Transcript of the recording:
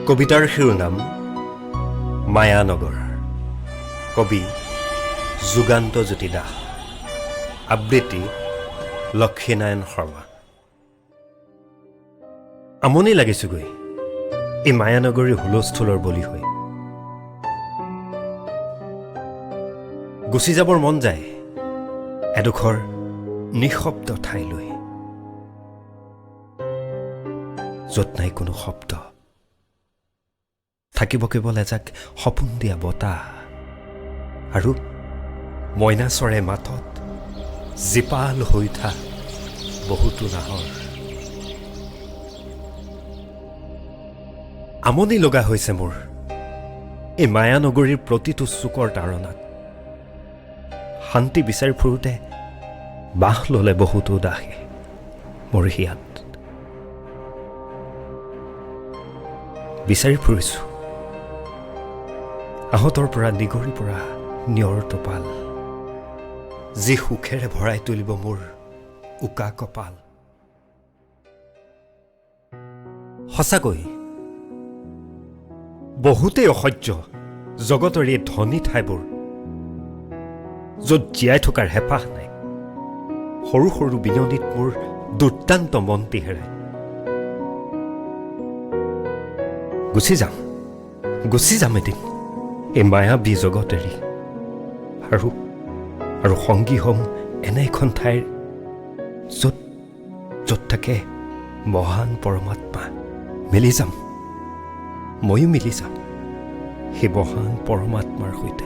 কবিতাৰ শিৰোনাম মায়ানগৰ। কবি যুগান্ত জ্যোতি দাস। আবৃত্তি লক্ষীনাৰায়ণ শৰ্মা। আমনি লাগিছোগৈ এই মায়ানগৰীৰ হুলস্থুলৰ বলি হৈ। গুচি যাবৰ মন যায় এডোখৰ নিঃশব্দ ঠাইলৈ, য'ত নাই কোনো শব্দ, থাকিব কেৱল এজাক সপোন দিয়া বতাহ আৰু মইনা চৰে মাতত জীপাল হৈ উঠা বহুতো নাহৰ। আমনি লগা হৈছে মোৰ এই মায়ানগৰীৰ প্ৰতিটো চুকৰ তাৰণাত। শান্তি বিচাৰি ফুৰোঁতে বাহ ল'লে বহুতো দাসে মোৰ হিয়াত। বিচাৰি ফুৰিছোঁ আহঁতৰ পৰা নিগৰিৰ পৰা নিয়ৰ টোপাল, যি সুখেৰে ভৰাই তুলিব মোৰ উকা কপাল। সঁচাকৈ বহুতেই অসহ্য জগতৰ এই ধনী ঠাইবোৰ, য'ত জীয়াই থকাৰ হেঁপাহ নাই। সৰু সৰু বিননিত মোৰ দুৰ্দান্ত মনটি হেৰাই। গুচি যাম এদিন এই মায়াবী জগত এৰি, আৰু সংগী হ'ম এনে এখন ঠাইৰ য'ত থাকে মহান পৰমাত্মা। মিলি যাম, ময়ো মিলি যাম সেই মহান পৰমাত্মাৰ সৈতে।